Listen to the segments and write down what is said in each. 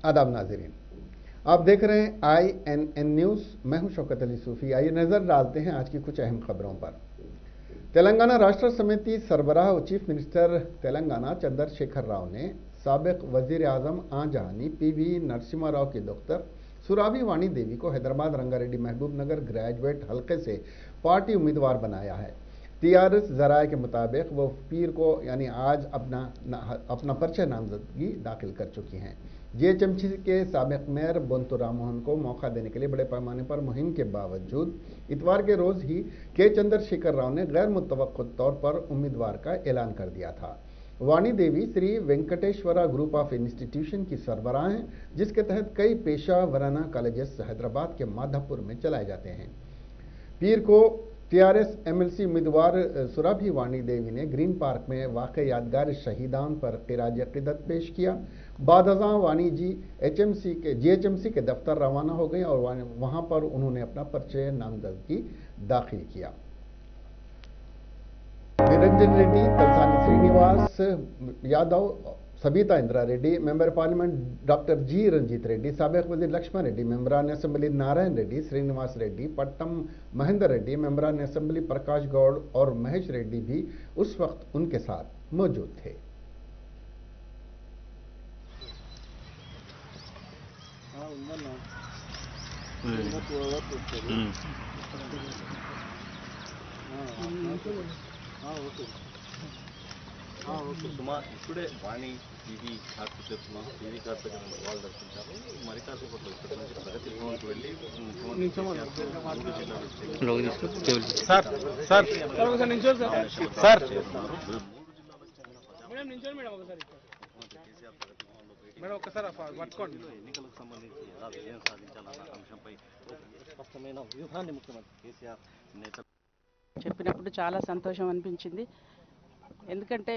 आदाब नाज़रीन, आप देख रहे हैं INN न्यूज़। मैं हूं शौकत अली सूफी। आइए नज़र डालते हैं आज की कुछ अहम खबरों पर। तेलंगाना राष्ट्र समिति सरबराह और चीफ मिनिस्टर तेलंगाना चंद्रशेखर राव ने साबिक वजीर आजम आजहानी PV नरसिम्हा राव की दफ्तर सुराभी वाणी देवी को हैदराबाद रंगारेड्डी महबूब नगर ग्रेजुएट हल्के से पार्टी उम्मीदवार बनाया है। TRS जराये के मुताबिक वो पीर को यानी आज अपना परिचय नामजदगी दाखिल कर चुकी हैं। GHMC के साबिक मेयर बोंतु राममोहन को मौका देने के लिए बड़े पैमाने पर मुहिम के बावजूद इतवार के रोज ही के चंद्रशेखर राव ने गैर मुतवक्को तौर पर उम्मीदवार का ऐलान कर दिया था। Vani Devi Shri Venkateswara group of institution की सरबराह हैं, जिसके तहत कई पेशा वराना कॉलेजेस हैदराबाद के माधवपुर में चलाए जाते हैं। पीर को TRS MLC उम्मीदवार सुराभी वाणी देवी ने ग्रीन पार्क में वाक़ यादगार शहीदान पर क़िराज अक़ीदत पेश किया। बाद अज़ां वाणी जी GHMC के दफ्तर रवाना हो गए और वहां पर उन्होंने अपना परिचय नामजदगी दाखिल किया। Niranjan Reddy, Talasani Srinivas Yadav, Sabitha Indira Reddy, member parliament doctor G Ranjith Reddy, साबिक वजीर लक्ष्मण रेड्डी, मेंबरान असेंबली नारायण रेड्डी, श्रीनिवास रेड्डी, पट्टम महेंद्र रेड्डी, मेंबरान असेंबली प्रकाश गौड़ और महेश रेड्डी भी उस वक्त उनके साथ मौजूद थे। ఇప్పుడే వాణి టీవీ హాస్పిటల్స్లో టీవీ కార్పొరేషన్ వాళ్ళు దర్శించారు. మరి కాసేపట్లో ఇక్కడ నుంచి ప్రగతి భవన్కి వెళ్ళి ఎన్నికలకు సంబంధించి ఎలా విజయం సాధించాలన్న అంశంపై స్పష్టమైన వ్యూహాన్ని ముఖ్యమంత్రి కేసీఆర్ నేత చెప్పినప్పుడు చాలా సంతోషం అనిపించింది. ఎందుకంటే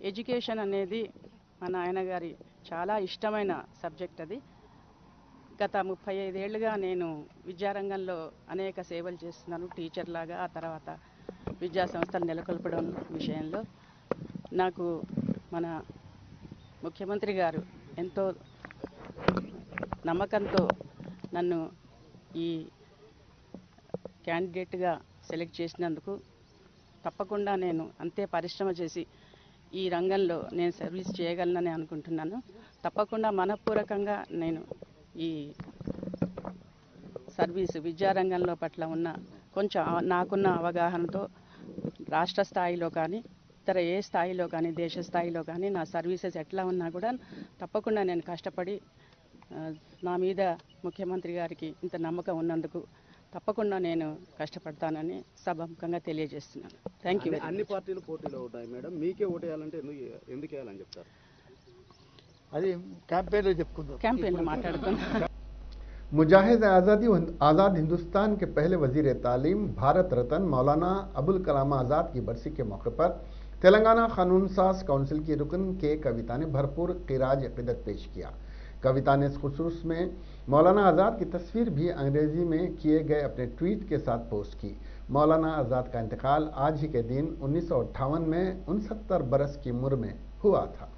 ఎడ్యుకేషన్ అనేది మా నాయనగారి చాలా ఇష్టమైన సబ్జెక్ట్. అది గత 35 ఏళ్ళుగా నేను విద్యారంగంలో అనేక సేవలు చేస్తున్నాను. టీచర్ లాగా, ఆ తర్వాత విద్యా సంస్థలు నెలకొల్పడం విషయంలో నాకు మన ముఖ్యమంత్రి గారు ఎంతో నమ్మకంతో నన్ను ఈ క్యాండిడేట్గా సెలెక్ట్ చేసినందుకు తప్పకుండా నేను అంతే పరిశ్రమ చేసి ఈ రంగంలో నేను సర్వీస్ చేయగలనని అనుకుంటున్నాను. తప్పకుండా మనపూర్వకంగా నేను ఈ సర్వీసు విద్యారంగంలో పట్ల ఉన్న కొంచెం నాకున్న అవగాహనతో రాష్ట్ర స్థాయిలో కానీ ఇతర ఏ స్థాయిలో కానీ దేశ స్థాయిలో కానీ నా సర్వీసెస్ ఎట్లా ఉన్నా కూడా తప్పకుండా నేను కష్టపడి నా మీద ముఖ్యమంత్రి గారికి ఇంత నమ్మకం ఉన్నందుకు తప్పకుండా నేను కష్టపడతానని సభాముఖంగా తెలియజేస్తున్నాను. Thank you. అన్ని పార్టీలు పోటీలో ఉంటాయి మేడం, మీకే ఓటు వేయాలంటే ఎందుకు వేయాలని చెప్తారు? అది క్యాంపెయిన్లో చెప్పుకుందాం, క్యాంపెయిన్లో మాట్లాడుకుందాం. मुजाहिद आज़ाद हिंदुस्तान के पहले वजीर तालीम भारत रत्न मौलाना अबुल कलाम आज़ाद की बरसी के मौके पर तेलंगाना कानून साज काउंसिल की रुकन के कविता ने भरपूर क़िराज अक़ीदत पेश किया। कविता ने इस खुसूस में मौलाना आज़ाद की तस्वीर भी अंग्रेजी में किए गए अपने ट्वीट के साथ पोस्ट की। मौलाना आज़ाद का इंतकाल आज ही के दिन 1958 में 69 बरस की उम्र में हुआ था।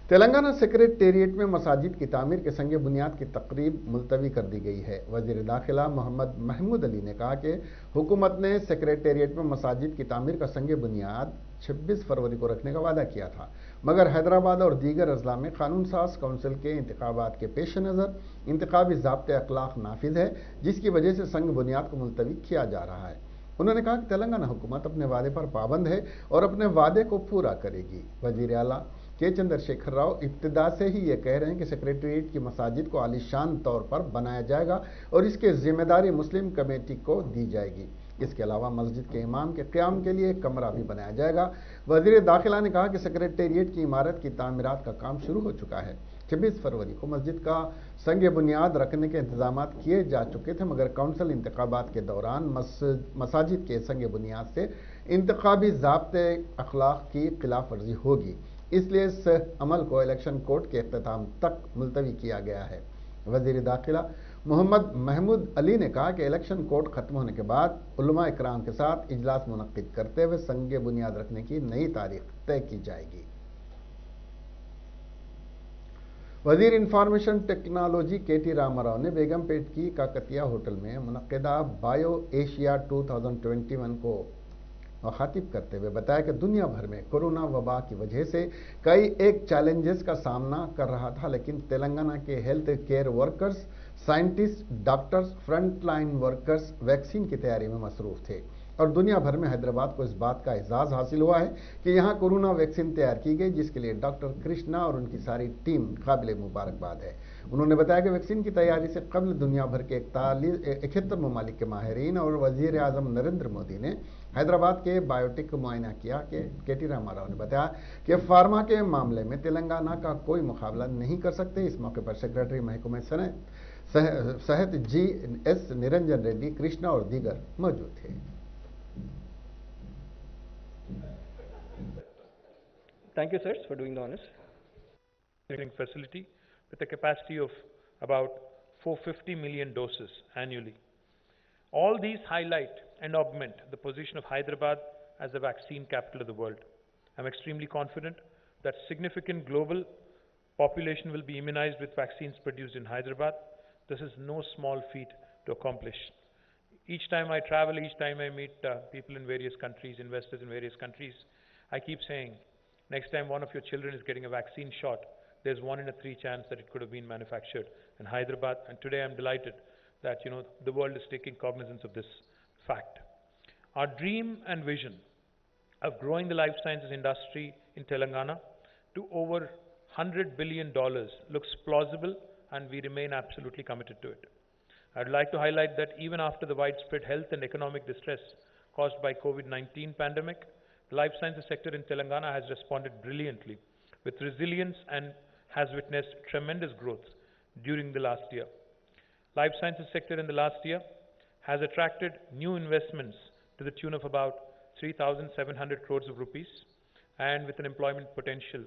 तेलंगाना सेक्रेटेरिएट में मसाजिद की तामीर के संगे बुनियाद की तकरीब मुलतवी कर दी गई है। वज़ीर दाखिला मोहम्मद महमूद अली ने कहा कि हुकूमत ने सेक्रेटेरिएट में मसाजिद की तामीर का संगे बुनियाद 26 फरवरी को रखने का वादा किया था, मगर हैदराबाद और दीगर अजला में कानून साज काउंसिल के इंतखाबात के पेश नज़र इंतखाबी ज़ाब्ते अखलाक नाफिज है, जिसकी वजह से संग बुनियाद को मुलतवी किया जा रहा है। उन्होंने कहा कि तेलंगाना हुकूमत अपने वादे पर पाबंद है और अपने वादे को पूरा करेगी। वज़ीर आला के चंद्रशेखर राव इब्तिदा से ही ये कह रहे हैं कि सेक्रेटेरिएट की मसाजिद को आलीशान तौर पर बनाया जाएगा और इसकी जिम्मेदारी मुस्लिम कमेटी को दी जाएगी। इसके अलावा मस्जिद के इमाम के क़याम के लिए एक कमरा भी बनाया जाएगा। वज़ीर दाखिला ने कहा कि सेक्रेटेरिएट की इमारत की तामीरात का काम शुरू हो चुका है। 26 फरवरी को मस्जिद का संग बुनियाद रखने के इंतजाम किए जा चुके थे, मगर काउंसिल इंतखाबात के दौरान मसाजिद के संग बुनियाद से इंतखाबी ज़ाब्ते अखलाक की खिलाफ वर्जी होगी, इसलिए इस अमल को इलेक्शन कोर्ट के इख्तिताम तक मुलतवी किया गया है। वज़ीर दाखिला मोहम्मद महमूद अली ने कहा कि इलेक्शन कोर्ट खत्म होने के बाद उलमा इकराम के साथ इजलास मुनक्किद करते हुए संग बुनियाद रखने की नई तारीख तय की जाएगी। वजीर इंफॉर्मेशन टेक्नोलॉजी केटी रामाराव ने बेगमपेट की काकतिया होटल में मुनक्किदा बायो एशिया 2021 को मुखातिब करते हुए बताया कि दुनिया भर में कोरोना वबा की वजह से कई एक चैलेंजेस का सामना कर रहा था, लेकिन तेलंगाना के health care workers, scientist, doctors, front line workers vaccine की तैयारी में मसरूफ थे और दुनिया भर में हैदराबाद को इस बात का एजाज हासिल हुआ है कि यहां कोरोना वैक्सीन तैयार की गई, जिसके लिए डॉक्टर कृष्णा और उनकी सारी टीम काबिल मुबारकबाद है। उन्होंने बताया कि वैक्सीन की तैयारी से कबल दुनिया भर के 71 ममालिक के माहिरीन और वजीर आजम नरेंद्र मोदी ने हैदराबाद के बायोटेक का मुआयना किया। केटी रामाराव ने बताया कि फार्मा के मामले में तेलंगाना का कोई मुकाबला नहीं कर सकते। इस मौके पर सेक्रेटरी महकमे सेहत GS निरंजन रेड्डी, कृष्णा और दीगर मौजूद थे। Thank you, sirs, for doing the honors. Facility with a capacity of about 450 million doses annually. All these highlight and augment the position of Hyderabad as the vaccine capital of the world. I'm extremely confident that significant global population will be immunized with vaccines produced in Hyderabad. This is no small feat to accomplish. Each time I travel, each time I meet people in various countries, investors in various countries, I keep saying, next time one of your children is getting a vaccine shot, there's 1 in 3 chance that it could have been manufactured in Hyderabad. And today I'm delighted that the world is taking cognizance of this fact. Our dream and vision of growing the life sciences industry in Telangana to over $100 billion looks plausible, and we remain absolutely committed to it. I'd like to highlight that even after the widespread health and economic distress caused by COVID-19 pandemic, the life sciences sector in Telangana has responded brilliantly with resilience and has witnessed tremendous growth during the last year. Life sciences sector in the last year has attracted new investments to the tune of about 3,700 crores of rupees and with an employment potential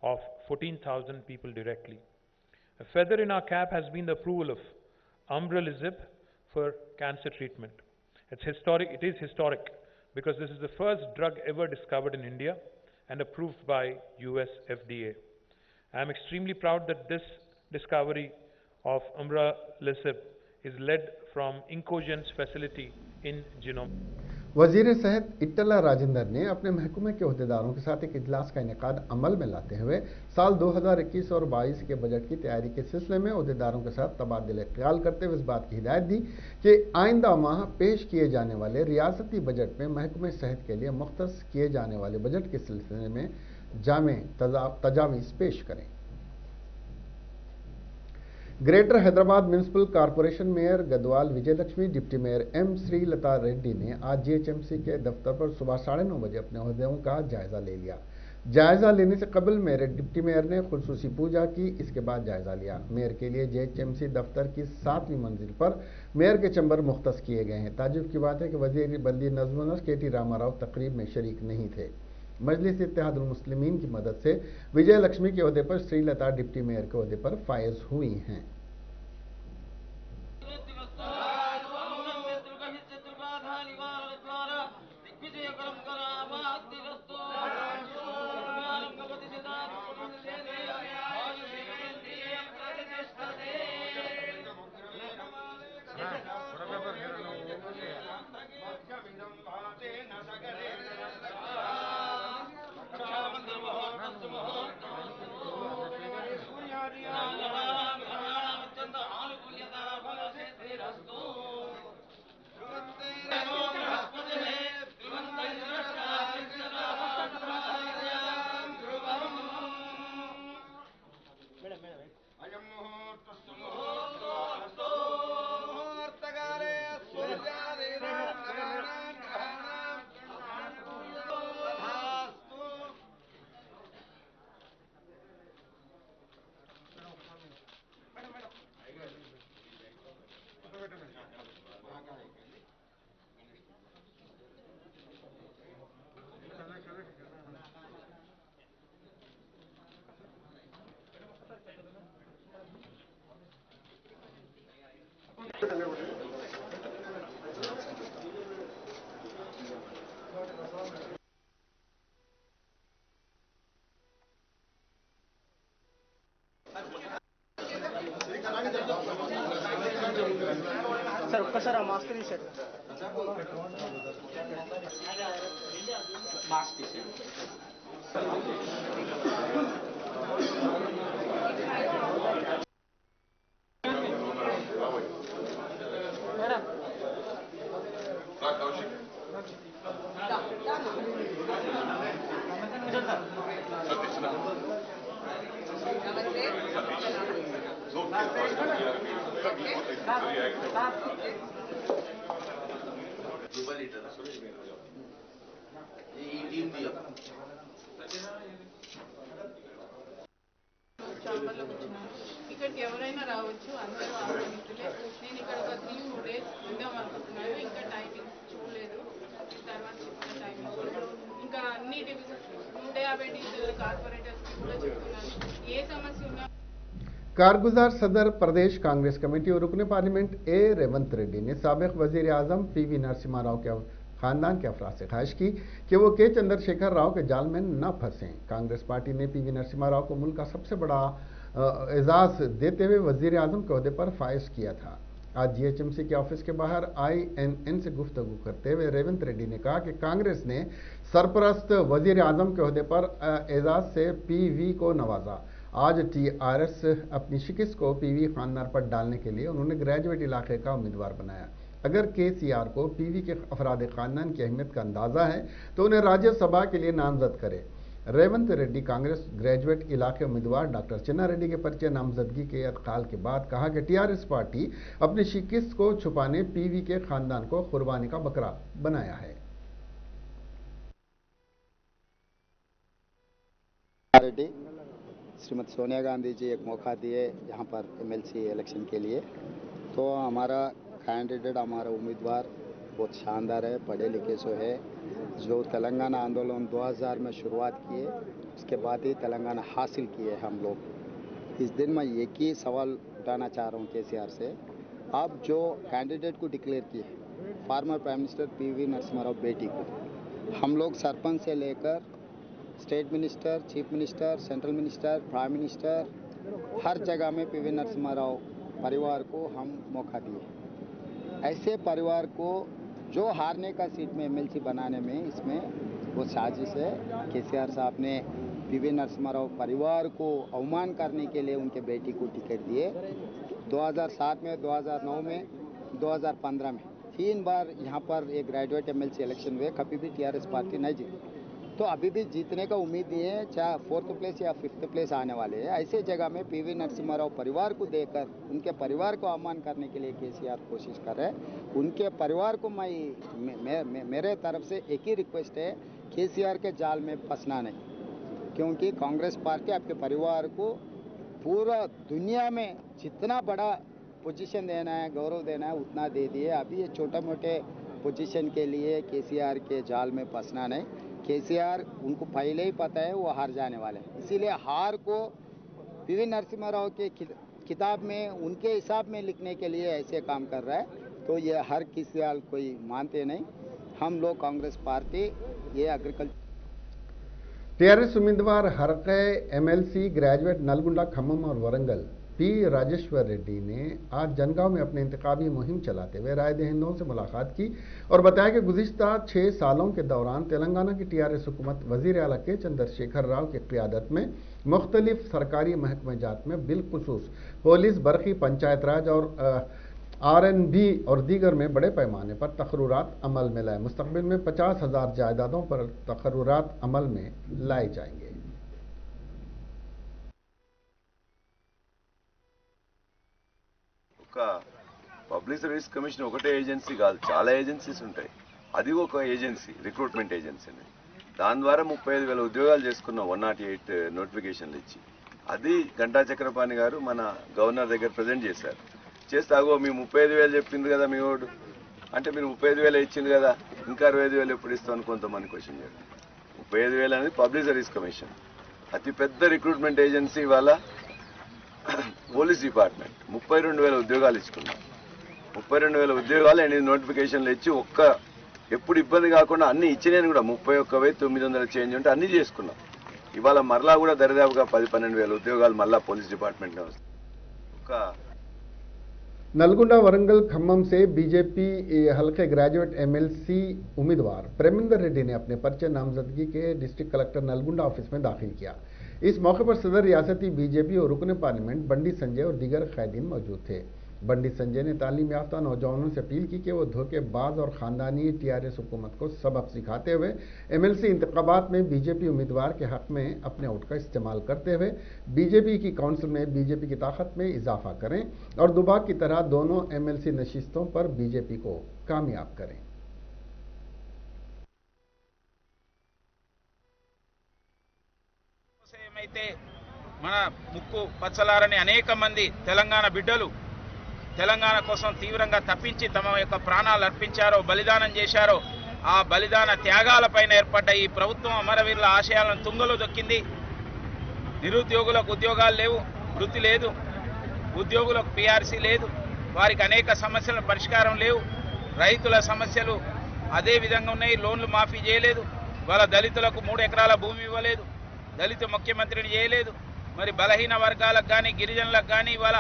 of 14,000 people directly. A feather in our cap has been the approval of umbralisib for cancer treatment. It is historic because this is the first drug ever discovered in India and approved by US FDA. I am extremely proud that this discovery of umbralisib is led from Incogen's facility in Genome. वजीर सेहत इट्टला राजेंद्र ने अपने महकमे के अहदेदारों के साथ एक इजलास का इनेकाद अमल में लाते हुए साल 2021 और 22 के बजट की तैयारी के सिलसिले में अहदेदारों के साथ तबादले ख्याल करते हुए इस बात की हिदायत दी कि आइंदा माह पेश किए जाने वाले रियासती बजट में महकमे सेहत के लिए मुख्तस किए जाने वाले बजट के सिलसिले में जामे तजावीज़ पेश करें। Greater Hyderabad municipal corporation mayor Gadwal Vijayalakshmi, deputy mayor M Srilatha Reddy ने आज GHMC के दफ्तर पर सुबह 9:30 बजे अपने ओहदों का जायजा ले लिया। जायजा लेने से कबल मेयर डिप्टी मेयर ने खुसूसी पूजा की, इसके बाद जायजा लिया। मेयर के लिए GHMC दफ्तर की 7वीं मंजिल पर मेयर के चैम्बर मुख्तस किए गए हैं। ताज्जुब की बात है कि वजीर बल्दी नज़्म व नस्क केटी रामाराव तकरीब में शरीक नहीं थे। मजलिस इत्तेहादुल मुस्लिमीन की मदद से विजय लक्ष्मी के ओहदे पर श्रीलता डिप्टी मेयर के ओहदे पर फायज हुई हैं। సార్ ఒక్కసారి ఆ మాస్క్ తీసారు. చాంబర్లో కూర్చున్నాను. ఇక్కడికి ఎవరైనా రావచ్చు, అందరూ ఆహ్వానితులే. నేను ఇక్కడ ఒక 3-4 days ఉందాం అనుకుంటున్నాను. ఇంకా టైమింగ్ చూడలేదు, తర్వాత చెప్తున్న టైమింగ్. ఇంకా అన్ని డివిజన్ 150 డివిజన్ల కార్పొరేటర్స్కి కూడా చెప్తున్నాను, ఏ సమస్య ఉన్నా. कारगुजार सदर प्रदेश कांग्रेस कमेटी और रुकने पार्लियामेंट ए रेवंत रेड्डी ने साबिक वजीर आजम पीवी नरसिम्हा राव के खानदान के अफराद से ख्वाहिश की कि वो के चंद्रशेखर राव के जाल में न फंसें। कांग्रेस पार्टी ने पीवी नरसिम्हा राव को मुल्क का सबसे बड़ा एजाज देते हुए वजीर आजम के ओहदे पर फाइज किया था। आज जीएचएमसी के ऑफिस के बाहर INN से गुफ्तगू करते हुए रेवंत रेड्डी ने कहा कि कांग्रेस ने सरपरस्त वजीर आजम के ओहदे पर एजाज से पीवी को नवाजा। आज TRS अपनी शिकस्त को पीवी खानदान पर डालने के लिए उन्होंने ग्रेजुएट इलाके का उम्मीदवार बनाया। अगर KCR को पीवी के अफराद खानदान की अहमियत का अंदाजा है तो उन्हें राज्यसभा के लिए नामजद करे। रेवंत रेड्डी कांग्रेस ग्रेजुएट इलाके उम्मीदवार डॉक्टर चिन्ना रेड्डी के परिचय नामजदगी के अदकाल के बाद कहा कि TRS पार्टी अपनी शिकस्त को छुपाने पीवी के खानदान को कुर्बानी का बकरा बनाया है। रेड्डी श्रीमती सोनिया गांधी जी एक मौका दिए यहाँ पर MLC इलेक्शन के लिए, तो हमारा कैंडिडेट हमारा उम्मीदवार बहुत शानदार है, पढ़े लिखे सो है, जो तेलंगाना आंदोलन 2000 में शुरुआत किए उसके बाद ही तेलंगाना हासिल किए हम लोग। इस दिन मैं एक ही सवाल उठाना चाह रहा हूँ KCR से, आप जो कैंडिडेट को डिक्लेयर किए former prime minister PV Narasimha Rao बेटी को, हम लोग सरपंच से लेकर state minister, chief minister, central minister, prime minister, हर जगह में PV नरसिम्हा राव परिवार को हम मौका दिए। ऐसे परिवार को जो हारने का सीट में MLC बनाने में इसमें वो साजिश है। KCR साहब ने PV नरसिम्हा राव परिवार को अवमान करने के लिए उनके बेटी को टिकट दिए। 2007 में, 2009 में, 2015 में 3 बार यहाँ पर एक ग्रेजुएट MLC इलेक्शन हुए, कभी भी TRS पार्टी नहीं जीती। तो अभी भी जीतने का उम्मीद नहीं है, चाहे 4th प्लेस या 5th प्लेस आने वाले हैं। ऐसे जगह में PV नरसिम्हा राव परिवार को देकर उनके परिवार को अपमान करने के लिए KCR कोशिश कर रहे हैं। उनके परिवार को मेरे तरफ से एक ही रिक्वेस्ट है, KCR के जाल में फंसना नहीं, क्योंकि कांग्रेस पार्टी आपके परिवार को पूरा दुनिया में जितना बड़ा पोजीशन देना है, गौरव देना है, उतना दे दिए। अभी ये छोटे मोटे पोजीशन के लिए KCR के जाल में फंसना नहीं। KCR उनको पहले ही पता है वो हार जाने वाले हैं, इसीलिए हार को PV नरसिम्हा राव के किताब में उनके हिसाब में लिखने के लिए ऐसे काम कर रहा है। तो ये हर किसी कोई मानते नहीं, हम लोग कांग्रेस पार्टी ये एग्रीकल्चर। TRS उम्मीदवार हरके MLC ग्रेजुएट नलगुंडा, खम्मम और वरंगल P राजेश्वर रेड्डी ने आज जनगांव में अपने इंतखाबी मुहिम चलाते हुए राय दहिंदों से मुलाकात की और बताया कि गुज़िश्ता 6 सालों के दौरान तेलंगाना की TRS हुकूमत वज़ीर आला के चंद्रशेखर राव की क़ियादत में मुख्तलिफ सरकारी महकमे जात में बिलखुसूस पुलिस, बरक़ी, पंचायत राज और RNB और दीगर में बड़े पैमाने पर तक़र्रुरात अमल में लाए। मुस्तक़बिल में 50,000 जायदादों पर तक़र्रुरात अमल में लाए जाएंगे। పబ్లిక్ సర్వీస్ కమిషన్ ఒకటే ఏజెన్సీ కాదు, చాలా ఏజెన్సీస్ ఉంటాయి. అది ఒక ఏజెన్సీ, రిక్రూట్మెంట్ ఏజెన్సీని. దాని ద్వారా 35,000 ఉద్యోగాలు చేసుకున్నాం 108 నోటిఫికేషన్లు ఇచ్చి. అది గంటా చక్రపాణి గారు మన గవర్నర్ దగ్గర ప్రజెంట్ చేశారు. చేస్తే అగో మీ 35,000 చెప్పింది కదా మీ ఓడు, అంటే మీరు 35,000 ఇచ్చింది కదా, ఇంకా 65,000 ఎప్పుడు ఇస్తామని కొంతమంది క్వశ్చన్ చేశారు. 35,000 అనేది పబ్లిక్ సర్వీస్ కమిషన్ అతి పెద్ద రిక్రూట్మెంట్ ఏజెన్సీ. వాళ్ళ పోలీస్ డిపార్ట్మెంట్ 32,000 ఉద్యోగాలు ఇచ్చుకున్నాం. 32,000 ఉద్యోగాలు 8 నోటిఫికేషన్లు ఇచ్చి ఎప్పుడు ఇబ్బంది కాకుండా అన్ని ఇచ్చినాయని కూడా 31,900 చేంజ్ ఉంటే అన్ని చేసుకున్నాం. ఇవాళ మరలా కూడా దరిదాపుగా 10-12,000 ఉద్యోగాలు మళ్ళా పోలీస్ డిపార్ట్మెంట్లో వస్తాయి. नलगुंडा वरंगल खम्मम से बीजेपी हल्के ग्रेजुएट एमएलसी उम्मीदवार प्रेमेंद्र रेड्डी ने अपने पर्चे नामजदगी के डिस्ट्रिक्ट कलेक्टर नलगुंडा ऑफिस में दाखिल किया। इस मौके पर सदर रियासती बीजेपी और रुकन पार्लियामेंट बंडी संजय और दीगर कैदीन मौजूद थे। बंडी संजय ने तालीम याफ्ता नौजवानों से अपील की कि वो धोखेबाज और खानदानी टीआरएस हुकूमत को सबक सिखाते हुए एमएलसी इंतखाबात में बीजेपी उम्मीदवार के हक में अपने वोट का इस्तेमाल करते हुए बीजेपी की काउंसिल में बीजेपी की ताकत में इजाफा करें और दुबाक की तरह दोनों एमएलसी नशिस्तों पर बीजेपी को कामयाब करें। మన ముక్కు పచ్చలారని అనేక మంది తెలంగాణ బిడ్డలు తెలంగాణ కోసం తీవ్రంగా తప్పించి తమ యొక్క ప్రాణాలు అర్పించారో బలిదానం చేశారో ఆ బలిదాన త్యాగాలపైన ఏర్పడ్డ ఈ ప్రభుత్వం అమరవీరుల ఆశయాలను తుంగలో దొక్కింది। నిరుద్యోగులకు ఉద్యోగాలు లేవు, వృత్తి లేదు, ఉద్యోగులకు పీఆర్సీ లేదు, వారికి అనేక సమస్యల పరిష్కారం లేవు, రైతుల సమస్యలు అదే విధంగా ఉన్నాయి, లోన్లు మాఫీ చేయలేదు, వాళ్ళ దళితులకు 3 ఎకరాల భూమి ఇవ్వలేదు, దళిత ముఖ్యమంత్రిని చేయలేదు, మరి బలహీన వర్గాలకు కానీ గిరిజనులకు కానీ ఇవాళ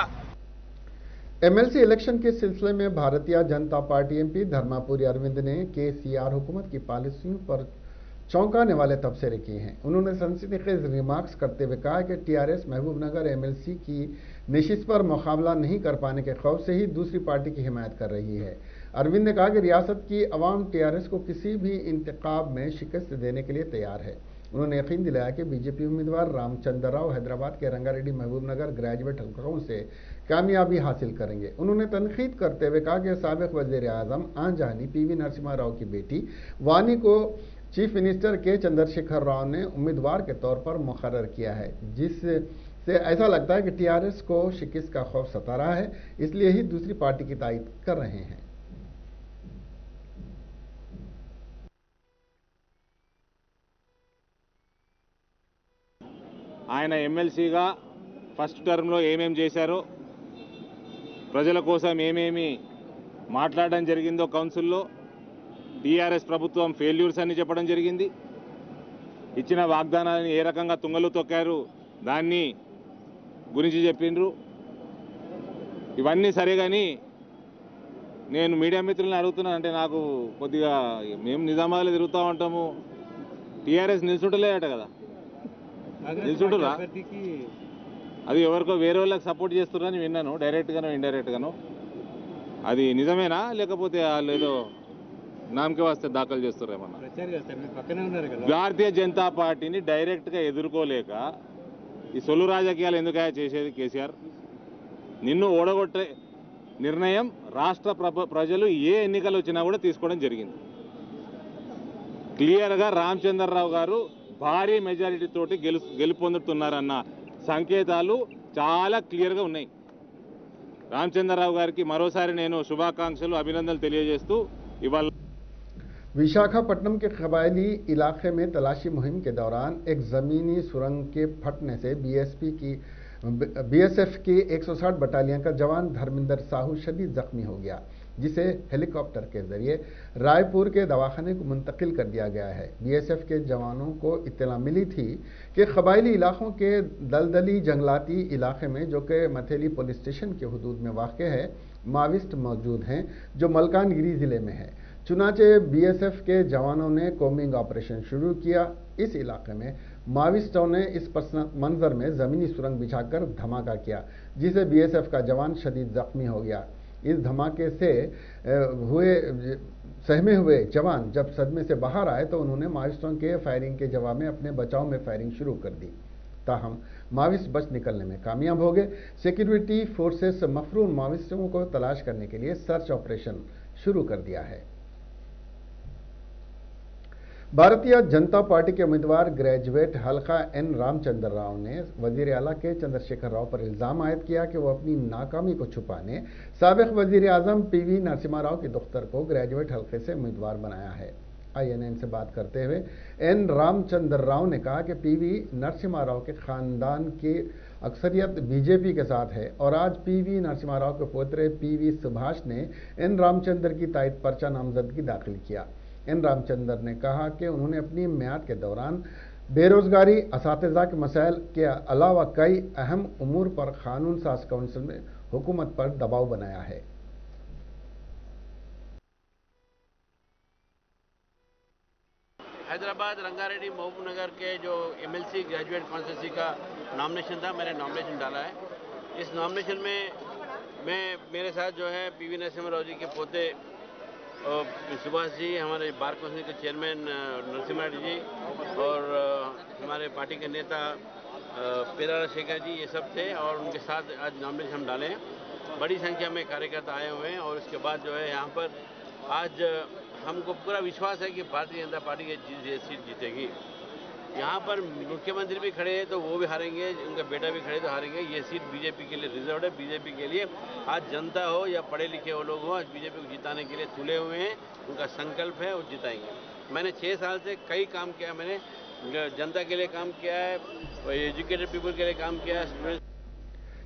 एमएलसी इलेक्शन के सिलसिले में भारतीय जनता पार्टी एमपी धर्मापुरी अरविंद ने केसीआर हुकूमत की पॉलिसियों पर चौंकाने वाले तबसरे किए हैं। उन्होंने सनसनीखेज रिमार्क्स करते हुए कहा कि टीआरएस महबूबनगर एमएलसी की नशिस्त पर मुकाबला नहीं कर पाने के खौफ से ही दूसरी पार्टी की हिमायत कर रही है। अरविंद ने कहा कि रियासत की अवाम टीआरएस को किसी भी इंतखाब में शिकस्त देने के लिए तैयार है। उन्होंने यकीन दिलाया कि बीजेपी उम्मीदवार रामचंद्र राव हैदराबाद के रंगारेड्डी महबूबनगर ग्रेजुएट हल्कों से कामयाबी हासिल करेंगे। उन्होंने तनकीद करते हुए कहा कि साबिक वजीर आजम आंजहानी पीवी नरसिम्हा राव की बेटी वानी को चीफ मिनिस्टर के चंद्रशेखर राव ने उम्मीदवार के तौर पर मुकर्रर किया है, जिससे ऐसा लगता है कि टीआरएस को शिकस्त का खौफ सता रहा है, इसलिए ही दूसरी पार्टी की तायद कर रहे हैं। ఆయన ఎమ్మెల్సీగా ఫస్ట్ టర్మ్లో ఏమేమి చేశారో, ప్రజల కోసం ఏమేమి మాట్లాడడం జరిగిందో కౌన్సిల్లో, టీఆర్ఎస్ ప్రభుత్వం ఫెయిల్యూర్స్ అని చెప్పడం జరిగింది, ఇచ్చిన వాగ్దానాలను ఏ రకంగా తుంగలు తొక్కారు దాన్ని గురించి చెప్పిండ్రు। ఇవన్నీ సరే కానీ నేను మీడియా మిత్రులను అడుగుతున్నాను, అంటే నాకు కొద్దిగా మేము నిజామాబాద్లో తిరుగుతూ ఉంటాము, టీఆర్ఎస్ నిల్చుంటలేదట కదా, నిల్చుంటురా? అది ఎవరికో వేరే వాళ్ళకి సపోర్ట్ చేస్తున్నారని విన్నాను, డైరెక్ట్గానో ఇండైరెక్ట్గానో। అది నిజమేనా లేకపోతే వాళ్ళు ఏదో నామకే వస్తే దాఖలు చేస్తున్నారేమన్నా? భారతీయ జనతా పార్టీని డైరెక్ట్గా ఎదుర్కోలేక ఈ సొల్లు రాజకీయాలు ఎందుకు చేసేది కేసీఆర్? నిన్ను ఓడగొట్టే నిర్ణయం రాష్ట్ర ప్రజలు ఏ ఎన్నికలు వచ్చినా కూడా తీసుకోవడం జరిగింది। క్లియర్గా రామచంద్రరావు గారు భారీ మెజారిటీ తోటి గెలుపొందుతున్నారన్న సంకేతాలు చాలా క్లియర్గా ఉన్నాయి। రామచంద్రరావు గారికి మరోసారి నేను శుభాకాంక్షలు అభినందనలు తెలియజేస్తూ ఇవాళ विशाखापट्टनम के कबायली इलाके में तलाशी मुहिम के दौरान एक जमीनी सुरंग के फटने से बीएसएफ की 160 बटालियन का जवान धर्मेंद्र साहू शदीद जख्मी हो गया, जिसे हेलीकॉप्टर के जरिए रायपुर के दवाखाने को मुंतकिल कर दिया गया है। बीएसएफ के जवानों को इत्तला मिली थी कि कबायली इलाकों के दलदली जंगलाती इलाके में, जो कि मथेली पुलिस स्टेशन के हदूद में वाक़ है, माविस्ट मौजूद हैं जो मलकानगिरी ज़िले में है। चुनाचे बीएसएफ के जवानों ने कोमिंग ऑपरेशन शुरू किया। इस इलाके में माविस्टों ने इस पस मंजर में ज़मीनी सुरंग बिछाकर धमाका किया, जिसे बीएसएफ का जवान शदीद जख्मी हो गया। इस धमाके से सहमे हुए जवान जब सदमे से बाहर आए तो उन्होंने माविस्टों के फायरिंग के जवाब में अपने बचाव में फायरिंग शुरू कर दी, ताहम माविस्ट बच निकलने में कामयाब हो गए। सिक्योरिटी फोर्सेस मफरून माविस्टों को तलाश करने के लिए सर्च ऑपरेशन शुरू कर दिया है। भारतीय जनता पार्टी के उम्मीदवार ग्रेजुएट हल्का एन रामचंद्र राव ने वजीर आला के चंद्रशेखर राव पर इल्जाम आयद किया कि वो अपनी नाकामी को छुपाने साबिक वजीर आजम पीवी नरसिम्हा राव के दफ्तर को ग्रेजुएट हल्के से उम्मीदवार बनाया है। INN से बात करते हुए एन रामचंद्र राव ने कहा कि पीवी नरसिम्हा राव के खानदान की अक्सरियत बीजेपी के साथ है और आज पीवी नरसिम्हा राव के पोतरे पीवी सुभाष ने एन रामचंद्र की तायद पर्चा नामजदगी दाखिल किया। एन रामचंद्र ने कहा कि उन्होंने अपनी म्याद के दौरान बेरोजगारी, असातिज़ा के मसाइल के अलावा कई अहम उमूर पर कानून साज काउंसिल में हुकूमत पर दबाव बनाया है। हैदराबाद रंगारेड्डी महबूब नगर के जो एमएलसी ग्रेजुएट कॉन्स्टिट्यूंसी का नॉमिनेशन था, मैंने नॉमिनेशन डाला है। इस नॉमिनेशन में मेरे साथ जो है पीवी नरसिम्हा राव जी के पोते सुभाष जी, हमारे बार काउंसिल के चेयरमैन नरसिम्हा रेड्डी जी और हमारे पार्टी के नेता पेरारा शेखर जी, ये सब थे और उनके साथ आज नॉमिनेशन हम डाले हैं। बड़ी संख्या में कार्यकर्ता आए हुए हैं और उसके बाद जो है यहाँ पर आज हमको पूरा विश्वास है कि भारतीय जनता पार्टी ये सीट जीतेगी। यहाँ पर मुख्यमंत्री भी खड़े हैं तो वो भी हारेंगे, उनका बेटा भी खड़े तो हारेंगे। ये सीट बीजेपी के लिए रिजर्व है। बीजेपी के लिए आज जनता हो या पढ़े लिखे वो लोग हो, आज बीजेपी को जिताने के लिए तुले हुए हैं। उनका संकल्प है, वो जिताएंगे। मैंने 6 साल से कई काम किया, मैंने जनता के लिए काम किया है, एजुकेटेड पीपल के लिए काम किया है, स्टूडेंट।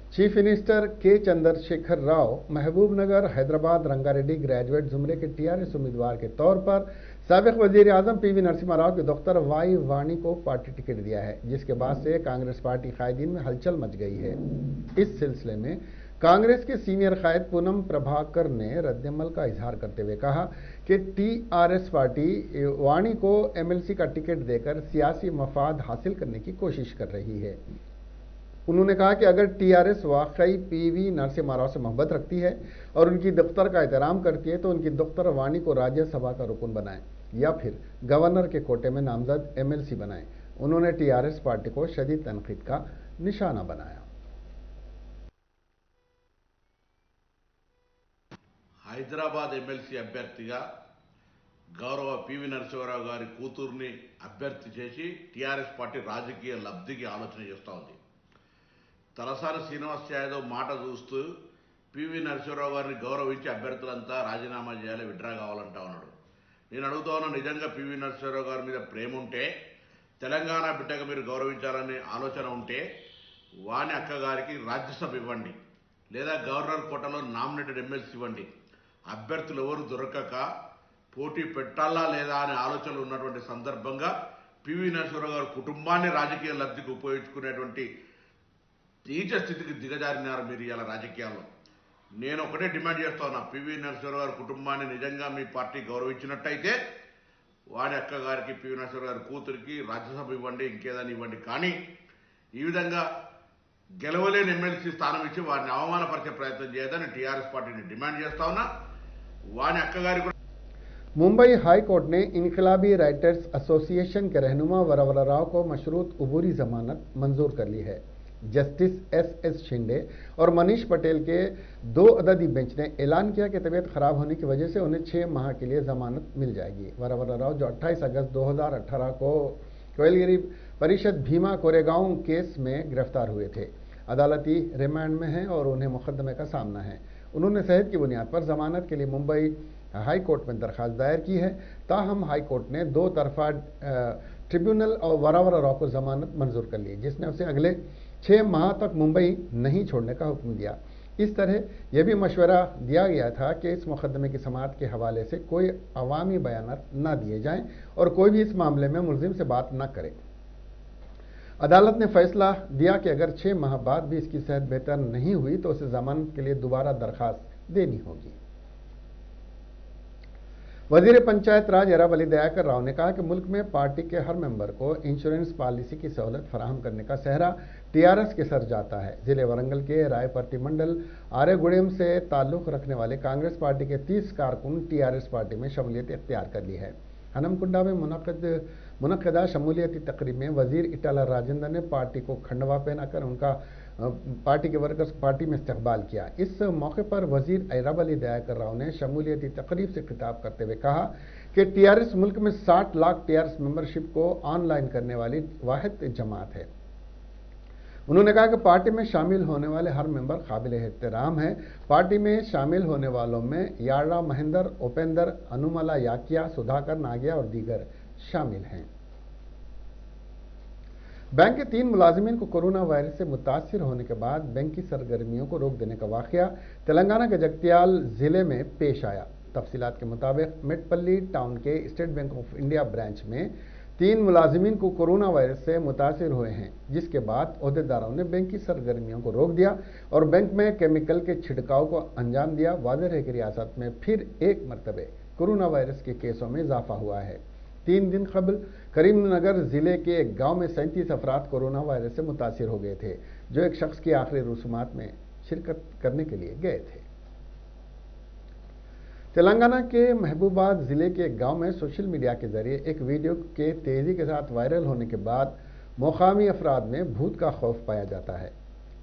चीफ मिनिस्टर के चंद्रशेखर राव महबूबनगर हैदराबाद रंगारेड्डी ग्रेजुएट जुमरे के टीआरएस उम्मीदवार के तौर पर साबिक वजीर आजम पीवी नरसिम्हा राव के दफ्तर वाई वाणी को पार्टी टिकट दिया है, जिसके बाद से कांग्रेस पार्टी कायदीन में हलचल मच गई है। इस सिलसिले में कांग्रेस के सीनियर कायद पूनम प्रभाकर ने रद्दमल का इजहार करते हुए कहा कि टीआरएस पार्टी वाणी को एमएलसी का टिकट देकर सियासी मफाद हासिल करने की कोशिश कर रही है। उन्होंने कहा कि अगर टीआरएस वाकई पीवी नरसिम्हा राव से मोहब्बत रखती है और उनकी दफ्तर का एहतराम करती है तो उनकी दफ्तर वाणी को राज्यसभा का रुकन बनाए या फिर गवर्नर के कोटे में नामजद एमएलसी बनाए। उन्होंने टीआरएस पार्टी को शदीद तनकीद का निशाना बनाया। హైదరాబాద్ ఎమ్మెల్సీ అభ్యర్థిగా గౌరవ పివి నరసింహారావు గారి కూతుర్ని అభ్యర్థి చేసి టీఆర్ఎస్ పార్టీ రాజకీయ లబ్ధికి ఆలోచన చేస్తూ ఉంది. తలసాని శ్రీనివాస్ యాదవ్ మాట చూస్తూ పివి నరసింహారావు గారిని గౌరవించి అభ్యర్థులంతా రాజీనామా చేయాలి, విడ్రా కావాలంటా ఉన్నాడు. నేను అడుగుతా ఉన్నా, నిజంగా పివి నరసింహారావు గారి మీద ప్రేమ ఉంటే, తెలంగాణ బిడ్డగా మీరు గౌరవించాలనే ఆలోచన ఉంటే వాణి అక్క గారికి రాజ్యసభ ఇవ్వండి, లేదా గవర్నర్ కోటలో నామినేటెడ్ ఎమ్మెల్సీ ఇవ్వండి. అభ్యర్థులు ఎవరు దొరకక పోటీ పెట్టాలా లేదా అనే ఆలోచనలు ఉన్నటువంటి సందర్భంగా పివి నరసింహారావు గారి కుటుంబాన్ని రాజకీయ లబ్ధికి ఉపయోగించుకునేటువంటి నీచ స్థితికి దిగజారినారు మీరు ఇలా రాజకీయాల్లో. నేను ఒకటే డిమాండ్ చేస్తా ఉన్నా, పివి నరసింహారావు గారి కుటుంబాన్ని నిజంగా మీ పార్టీ గౌరవించినట్టయితే వాడి అక్క గారికి, పివి నరసింహారావు గారి కూతురికి రాజ్యసభ ఇవ్వండి, ఇంకేదని ఇవ్వండి. కానీ ఈ విధంగా గెలవలేని ఎమ్మెల్సీ స్థానం ఇచ్చి వారిని అవమానపరిచే ప్రయత్నం చేయదని టీఆర్ఎస్ పార్టీని డిమాండ్ చేస్తా ఉన్నా. వాని అక్క గారి मुंबई हाई कोर्ट ने इनकलाबी राइटर्स एसोसिएशन के रहनुमा वरवरा राव को मशरूत उबूरी जमानत मंजूर कर ली है। जस्टिस एस शिंदे और मनीष पटेल के 2 अददी बेंच ने ऐलान किया कि तबीयत खराब होने की वजह से उन्हें 6 माह के लिए जमानत मिल जाएगी। वरवरा राव जो 28 अगस्त 2018 को कोयलगिरी परिषद भीमा कोरेगांव केस में गिरफ्तार हुए थे, अदालती रिमांड में हैं और उन्हें मुकदमे का सामना है। उन्होंने सेहत की बुनियाद पर जमानत के लिए मुंबई हाई कोर्ट में दरखास्त दायर की है। ताहम हाई कोर्ट ने 2 तरफा ट्रिब्यूनल और वरवरा राव को जमानत मंजूर कर ली, जिसने उसे अगले 6 माह तक मुंबई नहीं छोड़ने का हुक्म दिया। इस तरह यह भी मशवरा दिया गया था कि इस मुकदमे की समाअत के हवाले से कोई अवामी बयानात न दिए जाएं और कोई भी इस मामले में मुलजिम से बात न करे। अदालत ने फैसला दिया कि अगर 6 माह बाद भी इसकी सेहत बेहतर नहीं हुई तो उसे जमानत के लिए दोबारा दरखास्त देनी होगी। वजीर पंचायत राज एराब अली दयाकर राव ने कहा कि मुल्क में पार्टी के हर मेंबर को इंश्योरेंस पॉलिसी की सहूलत फराहम करने का सेहरा टीआरएस के सर जाता है। जिले वरंगल के रायपर्ती मंडल आरेगुड़ेम से ताल्लुक रखने वाले कांग्रेस पार्टी के 30 कारकुन टीआरएस पार्टी में शमूलियत इख्तियार कर ली है। हनमकुंडा में मुनक़दा शमूलियती तकरीब में वजीर इटाला राजेंद्र ने पार्टी को खंडवा पहनाकर उनका पार्टी के वर्कर्स पार्टी में इस्तकबाल किया। इस मौके पर वजीर एराब अली दयाकर राव ने शमूलियती तकरीब से खिताब करते हुए कहा कि टीआरएस मुल्क में 60 लाख टीआरएस मेंबरशिप को ऑनलाइन करने वाली वाहिद जमात है। उन्होंने कहा कि पार्टी में शामिल होने वाले हर मेंबर काबिल एहतराम है। पार्टी में शामिल होने वालों में याड़ा महेंद्र, उपेंद्र, अनुमला याकिया, सुधाकर नागिया और दीगर शामिल हैं। बैंक के 3 मुलाजिमीन को कोरोना वायरस से मुतासिर होने के बाद बैंक की सरगर्मियों को रोक देने का वाकया तेलंगाना के जगत्याल जिले में पेश आया। तफसीलात के मुताबिक मेटपल्ली टाउन के state bank of India branch में 3 मुलाजिमीन को कोरोना वायरस से मुतासिर हुए हैं, जिसके बाद ओहदेदारों ने बैंक की सरगर्मियों को रोक दिया और बैंक में केमिकल के छिड़काव को अंजाम दिया। वाज़ेह है कि रियासत में फिर एक मरतबे कोरोना वायरस के केसों में इजाफा हुआ है। 3 दिन कबल करीमनगर जिले के एक गांव में 37 अफराद कोरोना वायरस से मुतासिर हो गए थे, जो एक शख्स की आखिरी रसूमात में शिरकत करने के लिए गए थे। तेलंगाना के महबूबाबाद जिले के एक गांव में सोशल मीडिया के जरिए एक वीडियो के तेजी के साथ वायरल होने के बाद मुकामी अफराद में भूत का खौफ पाया जाता है।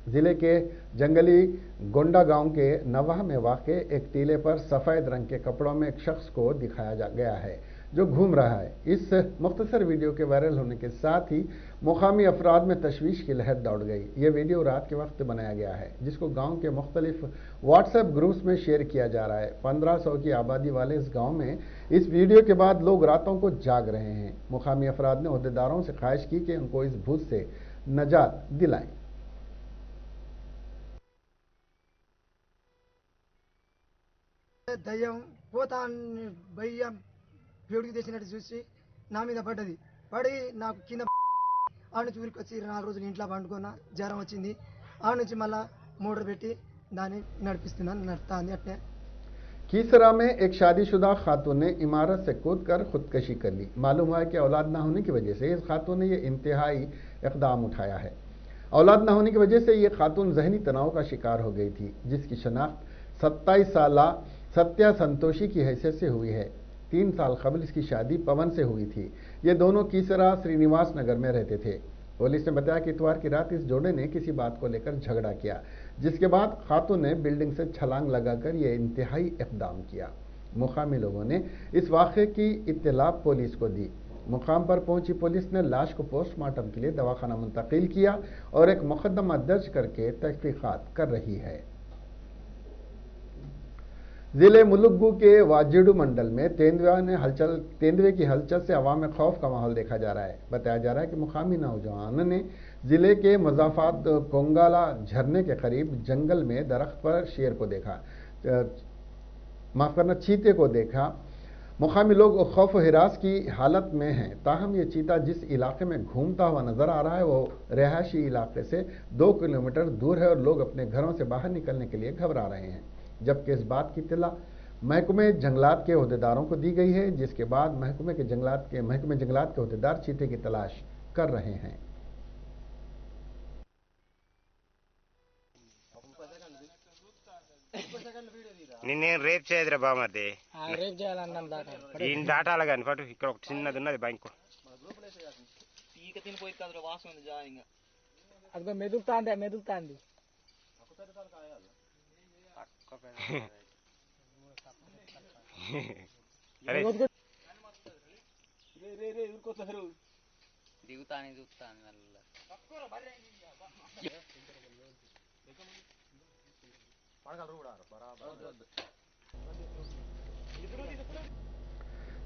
जिले के जंगली गोंडा गांव के नवाह में वाक़े एक टीले पर सफ़ेद रंग के कपड़ों में एक शख्स को दिखाया गया है, जो घूम रहा है। इस मुख्तसर वीडियो के वायरल होने के साथ ही मुकामी अफराद में तशवीश की लहर दौड़ गई। यह वीडियो रात के वक्त बनाया गया है, जिसको गांव के मुख्तलिफ व्हाट्सएप ग्रुप्स में शेयर किया जा रहा है। 1500 की आबादी वाले इस गांव में इस वीडियो के बाद लोग रातों को जाग रहे हैं। मुकामी अफराद ने ओहदेदारों से ख्वाहिश की कि उनको इस भूत से नजात दिलाएं। దయ్యం పోతా భయ్యం వేడికి తెచ్చినట్టు చూసి నా మీద పడ్డది. పడి నాకు కింద ఆ నుంచి ఊరికి వచ్చి 4 రోజులు ఇంట్లో పండుకున్నా. జ్వరం వచ్చింది. ఆ నుంచి మళ్ళా మోటార్ పెట్టి దాన్ని నడిపిస్తున్నాను. నడుస్తుంది అట్నే। कीसरा में एक शादीशुदा खातून ने इमारत से कूदकर खुदकशी कर ली। मालूम हुआ कि औलाद न होने की वजह से इस खातून ने यह इंतहाई इकदाम उठाया है। औलाद न होने की वजह से ये खातून जहनी तनाव का शिकार हो गई थी, जिसकी शनाख्त 27 साला सत्या संतोषी की हैसियत से हुई है। 3 साल कबल इसकी शादी पवन से हुई थी। ये दोनों कीसरा श्रीनिवास नगर में रहते थे। पुलिस ने बताया कि इतवार की रात इस जोड़े ने किसी बात को लेकर झगड़ा किया, जिसके बाद खातून ने बिल्डिंग से छलांग लगाकर यह इंतहाई इकदाम किया। मुकामी लोगों ने इस वाक़े की इत्तला पुलिस को दी। मुकाम पर पहुंची पुलिस ने लाश को पोस्टमार्टम के लिए दवाखाना मुंतकिल किया और एक मुकदमा दर्ज करके तहकीकात कर रही है। जिले मुलुगू के वाजिडू मंडल में तेंदुए की हलचल से अवाम में खौफ का माहौल देखा जा रहा है। बताया जा रहा है कि मुकामी नौजवान ने जिले के मजाफात कोंगाला झरने के करीब जंगल में दरख्त पर शेर को देखा, चीते को देखा। मुकामी लोग खौफ हिरास की हालत में हैं। ताहम ये चीता जिस इलाके में घूमता हुआ नजर आ रहा है वो रिहायशी इलाके से 2 किलोमीटर दूर है और लोग अपने घरों से बाहर निकलने के लिए घबरा रहे हैं। जबकि इस बात की इत्तला महकमे जंगलात के ओहदेदारों को दी गई है, जिसके बाद महकमे जंगलात के ओहदेदार चीते की तलाश कर रहे हैं। నిన్నేం రేప్ చేయదురా బామర్ది రేప్ చేయాలన్నాం దాటాలి కానీ పటు ఇక్కడ ఒక చిన్నది ఉన్నది బ్యాంకు ఈక తినిపోయి కదరా వాసన ఉంది జా ఇంకా అది మెదులుతాంది అరే రే ఊరుకోతారు దిగుతాని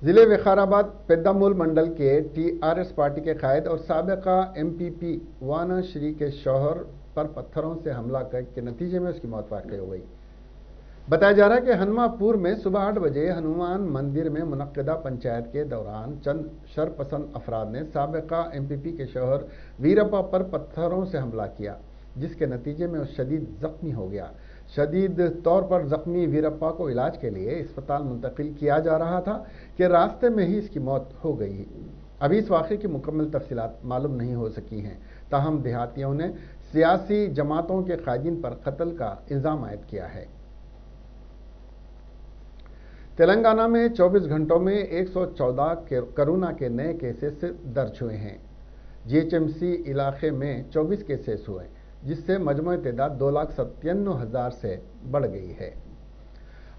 जिले विकाराबाद पेद्दामूल मंडल के टीआरएस पार्टी के कायद और साबिका एमपीपी वाना श्री के शौहर पर पत्थरों से हमला के नतीजे में उसकी मौत वाक़ हो गई। बताया जा रहा है कि हनुमापुर में सुबह 8 बजे हनुमान मंदिर में मुनक्किदा पंचायत के दौरान चंद शरपसंद अफराद ने साबिका एमपीपी के शौहर वीरप्पा पर पत्थरों से हमला किया, जिसके नतीजे में वो शदीद जख्मी हो गया। शदीद तौर पर जख्मी वीरप्पा को इलाज के लिए अस्पताल मुंतकिल किया जा रहा था कि रास्ते में ही इसकी मौत हो गई। अभी इस वाक़े की मुकम्मल तफसीलात मालूम नहीं हो सकी हैं। ताहम देहातियों ने सियासी जमातों के कायदीन पर कत्ल का इल्ज़ाम आयद किया है। तेलंगाना में 24 घंटों में 114 कोरोना के नए केसेस दर्ज हुए हैं। जीएचएमसी इलाके में 24 केसेस हुए, जिससे मजमूई तादाद 2,97,000 से बढ़ गई है।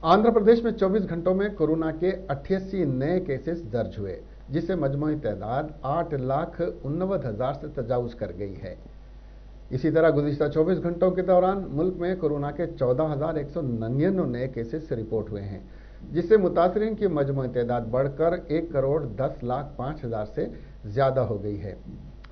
आंध्र प्रदेश में 24 घंटों में कोरोना के 88 नए केसेस दर्ज हुए, जिससे मजमूई तादाद 8,89,000 से तजावुज कर गई है। इसी तरह गुज़िश्ता 24 घंटों के दौरान मुल्क में कोरोना के 14,199 नए केसेस रिपोर्ट हुए हैं, जिससे मुतासरीन की मजमूई तादाद बढ़कर 1,10,05,000 से ज़्यादा हो गई है।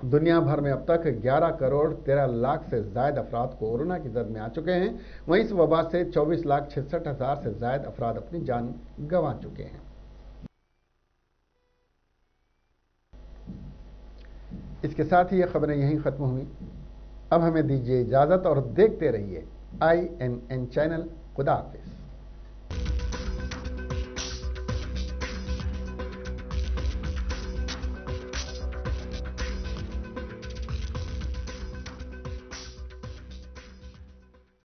दुनिया भर में अब तक 11,13,00,000 से ज़ायद अफराद कोरोना की जद में आ चुके हैं। वहीं इस वबा से 24,66,000 से ज़ायद अफराद अपनी जान गंवा चुके हैं। इसके साथ ही ये खबरें यहीं ख़त्म हुई। अब हमें दीजिए इजाज़त और देखते रहिए INN चैनल। खुदा हाफिज़।